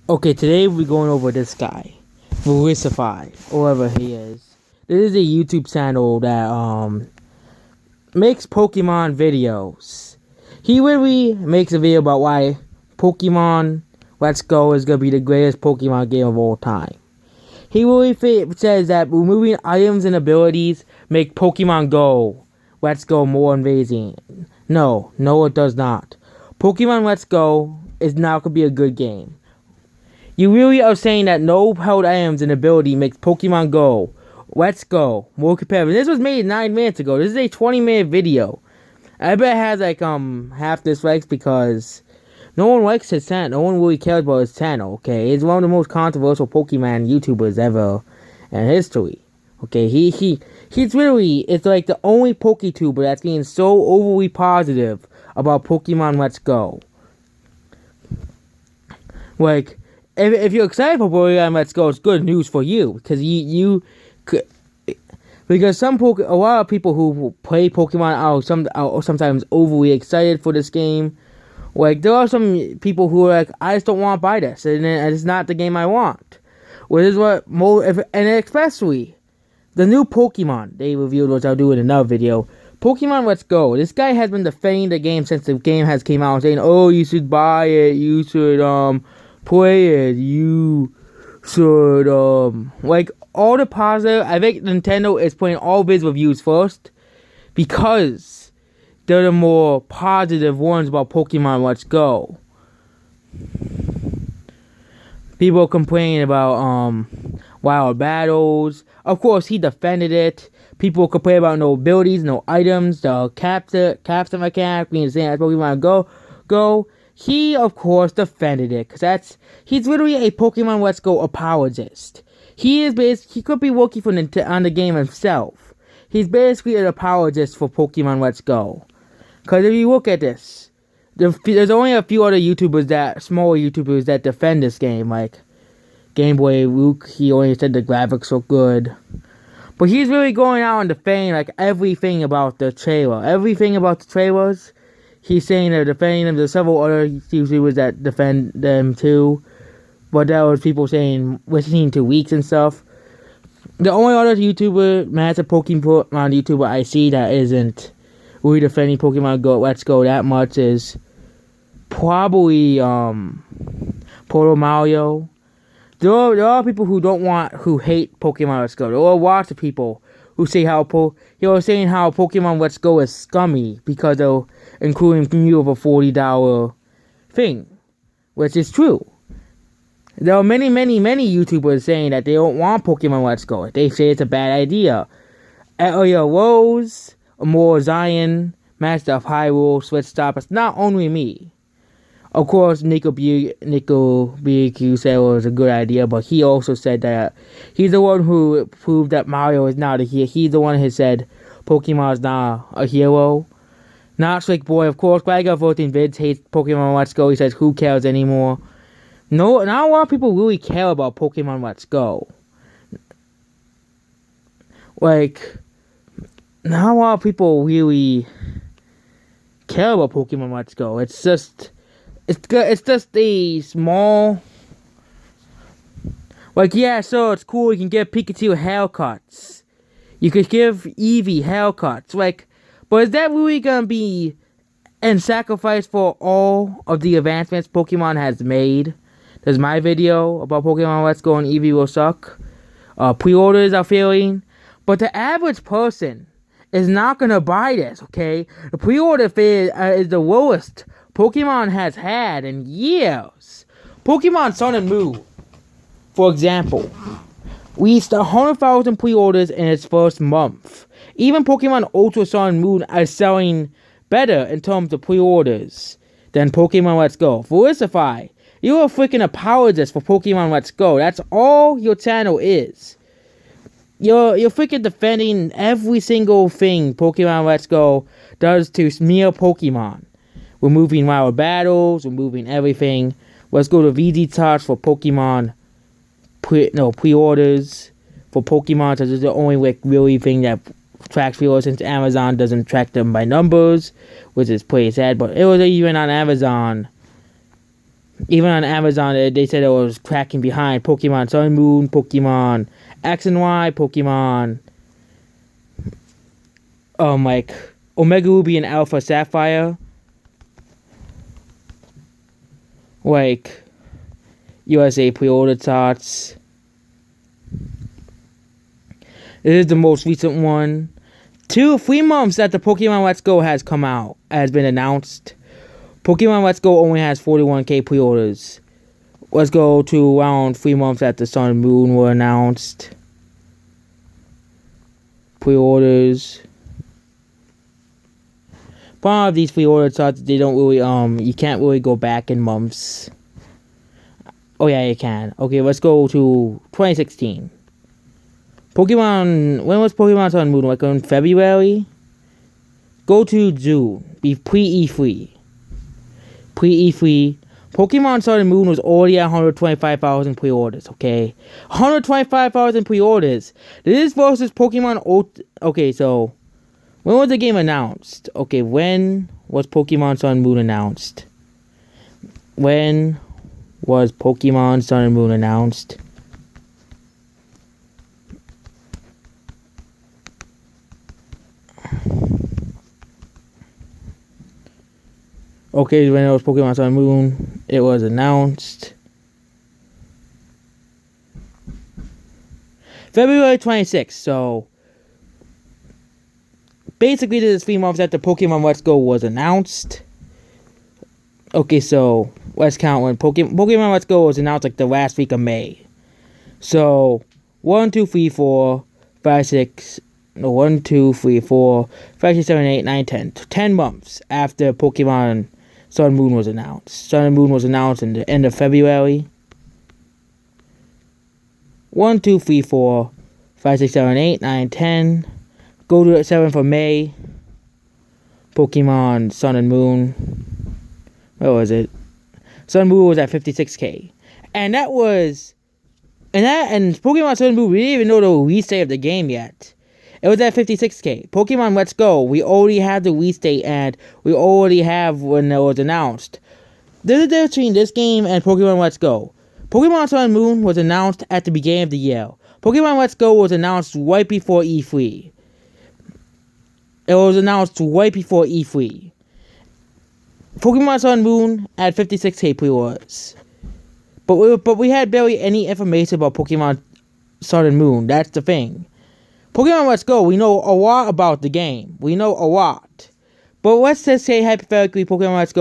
Okay, today we're going over this guy, Verisify, whoever he is. This is a YouTube channel that makes Pokemon videos. He really makes a video about why Pokemon Let's Go is gonna be the greatest Pokemon game of all time. He really says that removing items and abilities make Pokemon Go Let's Go more amazing. No, it does not. Pokemon Let's Go is now gonna be a good game. You really are saying that no held items and ability makes Pokemon Go Let's Go more competitive. This was made 9 minutes ago. This is a 20-minute video. I bet it has like half dislikes because no one likes his channel. No one really cares about his channel. Okay, he's one of the most controversial Pokemon YouTubers ever in history. Okay, he's really it's like the only PokeTuber that's being so overly positive about Pokemon Let's Go. Like, if you're excited for Pokemon Let's Go, it's good news for you because because a lot of people who play Pokemon are sometimes overly excited for this game. Like, there are some people who are like, I just don't want to buy this, and it's not the game I want. Which is what and especially the new Pokemon they revealed, which I'll do in another video. Pokemon Let's Go. This guy has been defending the game since the game has came out, saying, "Oh, you should buy it. You should play it. You should like all the positive." I think Nintendo is putting all of his reviews first because they're the more positive ones about Pokemon Let's Go. People complaining about wild battles. Of course, he defended it. People complain about no abilities, no items, the capture mechanic being the same as Pokemon Go. He, of course, defended it because he's literally a Pokemon Let's Go apologist. He could be working on the game himself. He's basically an apologist for Pokemon Let's Go. Because if you look at this, there's only a few other smaller YouTubers that defend this game, like Game Boy Luke. He only said the graphics look good. But he's really going out and defending like everything about the trailer. Everything about the trailers, he's saying they're defending them. There's several other YouTubers that defend them too. But that was people saying, listening to leaks and stuff. The only other massive Pokemon YouTuber I see that isn't really defending Pokemon Go Let's Go that much is probably Proto Mario. There are people who hate Pokemon Let's Go. There are lots of people who say saying how Pokemon Let's Go is scummy because they're including you of a $40 thing, which is true. There are many YouTubers saying that they don't want Pokemon Let's Go. They say it's a bad idea. Elliot Rose, Amor Zion, Master of Hyrule, Switch Stop. It's not only me. Of course, Nico BQ said it was a good idea, but he also said that he's the one who proved that Mario is not a hero. He's the one who said Pokemon is not a hero. Not Slick Boy, of course. Glad I got voting vids hates Pokemon Let's Go. He says, who cares anymore? No, not a lot of people really care about Pokemon Let's Go. Like, not a lot of people really care about Pokemon Let's Go. It's just a small, like, yeah, so it's cool. You can give Pikachu haircuts. You could give Eevee haircuts. Like, but is that really gonna be in sacrifice for all of the advancements Pokemon has made? Does my video about Pokemon Let's Go and Eevee will suck? Pre-orders are failing. But the average person is not gonna buy this, okay? The pre-order fee is the lowest Pokemon has had in years. Pokemon Sun and Moon, for example, reached 100,000 pre-orders in its first month. Even Pokemon Ultra Sun and Moon are selling better in terms of pre-orders than Pokemon Let's Go. Verisify, you're a freaking apologist for Pokemon Let's Go. That's all your channel is. You're freaking defending every single thing Pokemon Let's Go does to smear Pokemon. Removing wild battles, removing everything. Let's go to VG Touch for Pokemon pre-orders for Pokemon. This is the only really thing that tracks pre-orders since Amazon doesn't track them by numbers, which is pretty sad. But it was even on Amazon Even on Amazon, they said it was tracking behind Pokemon Sun and Moon, Pokemon X and Y, Pokemon like Omega Ruby and Alpha Sapphire. Like USA pre-order charts. This is the most recent one. 3 months that the Pokemon Let's Go has come out, has been announced. Pokemon Let's Go only has 41k pre-orders. Let's go to around 3 months after Sun and Moon were announced. Pre-orders. Part of these pre-order charts, they don't really, you can't really go back in months. Oh yeah, you can. Okay, let's go to 2016. Pokemon, when was Pokemon Sun and Moon? Like in February? Go to June. Be pre-E3. Pre-E3. Pokemon Sun and Moon was already at 125,000 pre-orders, okay? 125,000 pre-orders. This is versus Pokemon Okay, so when was the game announced? Okay, when was Pokemon Sun and Moon announced? When was Pokemon Sun and Moon announced? Okay, when it was Pokemon Sun and Moon, it was announced February 26th, so basically this is 3 months after Pokemon Let's Go was announced. Okay, so let's count when Pokemon Let's Go was announced like the last week of May. So 1, 2, 3, 4, 5, 6, no, 1, 2, 3, 4, 5, 6, 7, 8, 9, 10. 10 months after Pokemon Sun and Moon was announced. Sun and Moon was announced in the end of February. 1, 2, 3, 4, 5, 6, 7, 8, 9, 10. Go to 7 for May. Pokemon Sun and Moon. Where was it? Sun and Moon was at 56k. And that was... And Pokemon Sun and Moon, we didn't even know the release date of the game yet. It was at 56k. Pokemon Let's Go, we already had the release date and we already have when it was announced. There's a difference between this game and Pokemon Let's Go. Pokemon Sun and Moon was announced at the beginning of the year. Pokemon Let's Go was announced right before E3. It was announced right before E3. Pokemon Sun and Moon had 56k pre-orders. But we had barely any information about Pokemon Sun and Moon. That's the thing. Pokemon Let's Go, we know a lot about the game. We know a lot. But let's just say, hypothetically, Pokemon Let's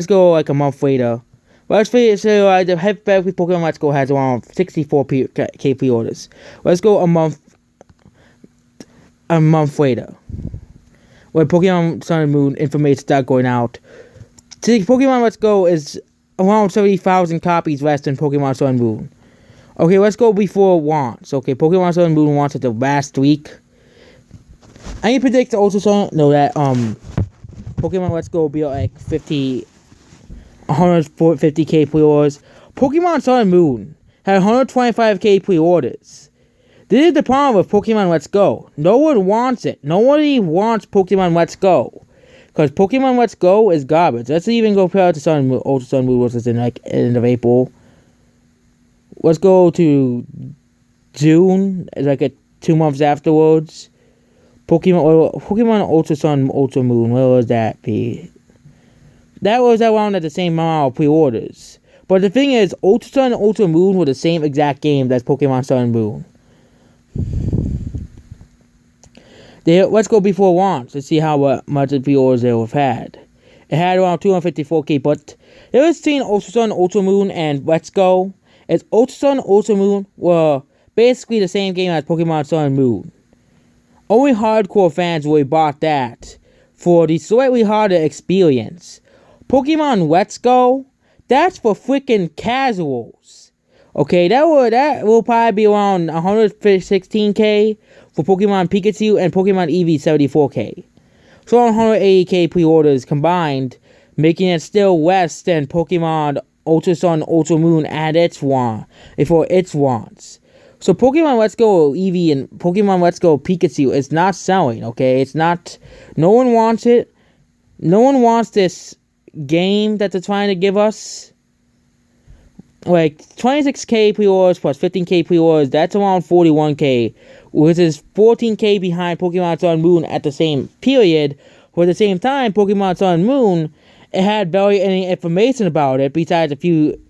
Go like a month later. Let's say, hypothetically, Pokemon Let's Go has around 64k pre-orders. Let's go a month later. When Pokemon Sun and Moon information start going out. Pokemon Let's Go is around 70,000 copies less than Pokemon Sun and Moon. Okay, let's go before launch. Okay, Pokemon Sun and Moon launched at the last week. I can predict also that Pokemon Let's Go will be like 150k pre-orders. Pokemon Sun and Moon had 125k pre-orders. This is the problem with Pokemon Let's Go. No one wants it. Nobody wants Pokemon Let's Go. Because Pokemon Let's Go is garbage. Let's even go compare it to Sun and Moon. Ultra Sun and Moon, which is in like end of April. Let's go to June. It's like 2 months afterwards. Pokemon Ultra Sun, Ultra Moon. Where was that be? That was around at the same amount of pre-orders. But the thing is, Ultra Sun and Ultra Moon were the same exact game as Pokemon Sun and Moon. Let's go before launch to see how much of pre-orders they have had. It had around 254k, but there was between Ultra Sun, Ultra Moon, and Let's Go. As Ultra Sun, Ultra Moon were basically the same game as Pokemon Sun and Moon. Only hardcore fans really bought that for the slightly harder experience. Pokemon Let's Go, that's for freaking casuals. Okay, that will probably be around 116k for Pokemon Pikachu and Pokemon Eevee 74k. So 180k pre-orders combined, making it still less than Pokemon Ultra Sun, Ultra Moon at its launch, before its launch. So Pokemon Let's Go Eevee and Pokemon Let's Go Pikachu is not selling, okay? It's not, no one wants it. No one wants this game that they're trying to give us. like 26K pre-orders plus 15K pre-orders, that's around 41K, which is 14K behind Pokemon Sun Moon at the same period. For the same time, Pokemon Sun Moon, it had barely any information about it besides a few.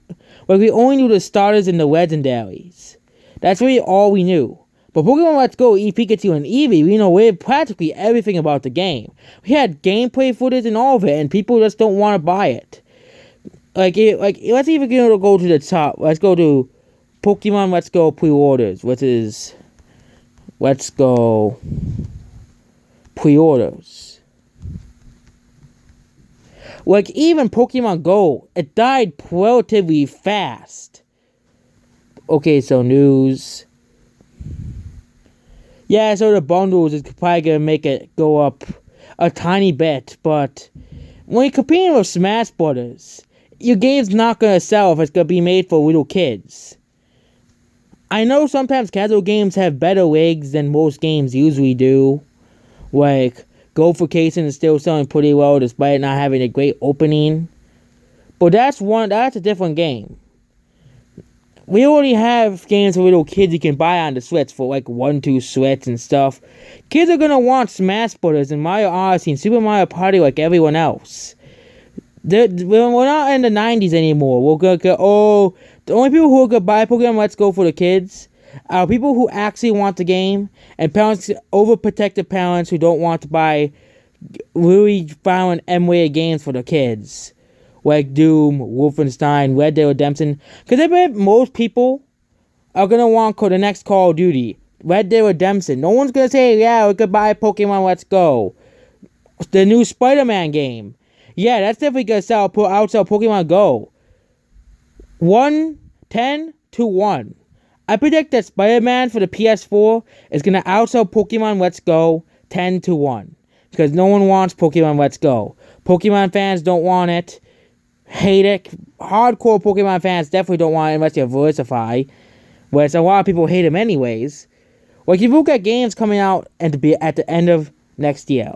Like, we only knew the starters and the legendaries. That's really all we knew. But Pokemon Let's Go, Pikachu, and Eevee, we know practically everything about the game. We had gameplay footage and all of it, and people just don't want to buy it. Let's even go to the top. Let's go to Pokemon Let's Go pre-orders, which is Let's Go pre-orders. Like, even Pokemon Go, it died relatively fast. Okay, so news. Yeah, so the bundles is probably gonna make it go up a tiny bit, but when you're competing with Smash Brothers, your game's not gonna sell if it's gonna be made for little kids. I know sometimes casual games have better legs than most games usually do. Like, Gophercation is still selling pretty well despite not having a great opening. But that's a different game. We already have games for little kids you can buy on the Switch for like 1-2 Switch and stuff. Kids are gonna want Smash Brothers and Mario Odyssey and Super Mario Party like everyone else. We're not in the 90s anymore. The only people who are gonna buy Pokemon Let's Go for the kids are people who actually want the game, and overprotective parents who don't want to buy really violent M-rated games for the kids. Like Doom, Wolfenstein, Red Dead Redemption. Because I bet most people are going to want the next Call of Duty. Red Dead Redemption. No one's going to say, yeah, we could buy Pokemon Let's Go. The new Spider-Man game. Yeah, that's definitely going to outsell Pokemon Go. 10 to 1. I predict that Spider-Man for the PS4 is going to outsell Pokemon Let's Go 10 to 1. Because no one wants Pokemon Let's Go. Pokemon fans don't want it. Hate it. Hardcore Pokemon fans definitely don't want it unless you diversify. Whereas a lot of people hate them anyways. Like, if you look at games coming out and to be at the end of next year.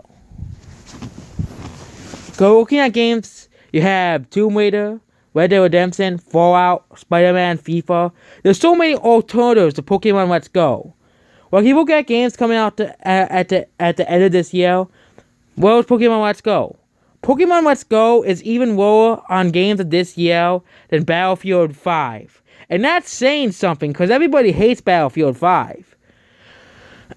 Go looking at games, you have Tomb Raider, Red Dead Redemption, Fallout, Spider-Man, FIFA. There's so many alternatives to Pokemon Let's Go. Well, if you look at games coming out at the end of this year, where was Pokemon Let's Go? Pokemon Let's Go is even lower on games of this year than Battlefield 5. And that's saying something, because everybody hates Battlefield 5.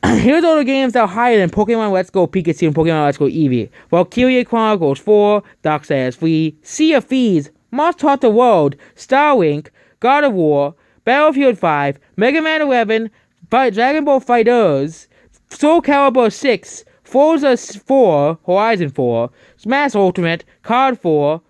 Here's all the games that are higher than Pokemon Let's Go Pikachu and Pokemon Let's Go Eevee. Valkyria Chronicles 4, Darksiders 3, Sea of Thieves, Monster Hunter World, Starlink, God of War, Battlefield 5, Mega Man 11, Dragon Ball FighterZ, Soul Calibur 6, Forza 4, Horizon 4, Smash Ultimate, COD 4,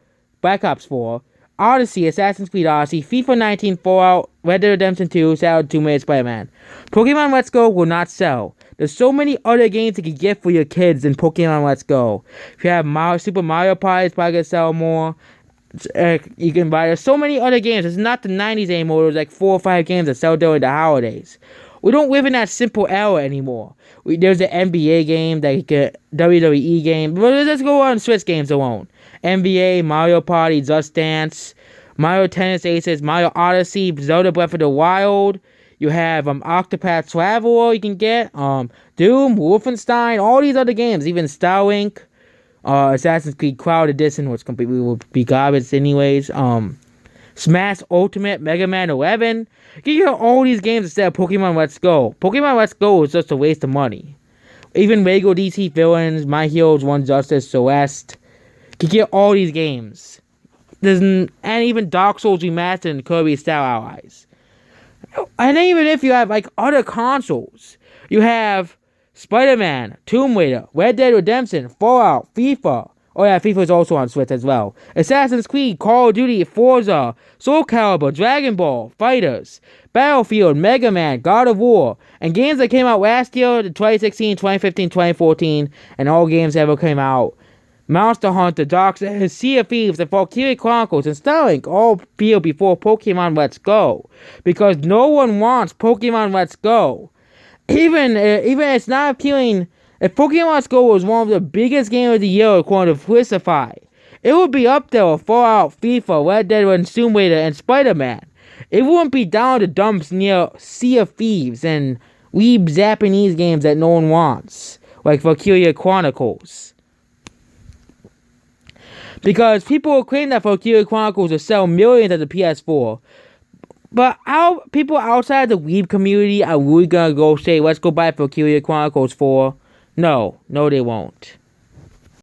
Black Ops 4, Odyssey, Assassin's Creed Odyssey, FIFA 19, Fallout, Red Dead Redemption 2, Salad 2 Minutes Spider-Man. Pokemon Let's Go will not sell. There's so many other games you can get for your kids than Pokemon Let's Go. If you have Super Mario Party, it's probably going to sell more. You can buy. There's so many other games. It's not the 90s anymore. There's like 4 or 5 games that sell during the holidays. We don't live in that simple era anymore. There's an NBA game, WWE game. But let's go on Switch games alone. NBA, Mario Party, Just Dance, Mario Tennis Aces, Mario Odyssey, Zelda Breath of the Wild. You have Octopath Traveler you can get. Doom, Wolfenstein, all these other games. Even Starlink, Assassin's Creed Cloud Edition, which completely will be garbage anyways. Smash Ultimate, Mega Man 11. You can get all these games instead of Pokemon Let's Go. Pokemon Let's Go is just a waste of money. Even Lego DC Villains, My Heroes 1 Justice, Celeste. You can get all these games. And even Dark Souls Remastered and Kirby Star Allies. And even if you have like other consoles, you have Spider-Man, Tomb Raider, Red Dead Redemption, Fallout, FIFA. Oh yeah, FIFA is also on Switch as well. Assassin's Creed, Call of Duty, Forza, Soul Calibur, Dragon Ball, Fighters, Battlefield, Mega Man, God of War, and games that came out last year, 2016, 2015, 2014, and all games that ever came out. Monster Hunter, Darksiders, Sea of Thieves, and Valkyria Chronicles, and Starlink all appeared before Pokemon Let's Go. Because no one wants Pokemon Let's Go. Even it's not appealing. If Pokemon Let's Go was one of the biggest games of the year according to Flisify, it would be up there with Fallout, FIFA, Red Dead Redemption, Tomb Raider, and Spider-Man. It wouldn't be down the dumps near Sea of Thieves and weeb Japanese games that no one wants, like Valkyria Chronicles. Because people will claim that Valkyria Chronicles will sell millions at the PS4. But how people outside the weeb community are really gonna go say, let's go buy Valkyria Chronicles 4? No, they won't.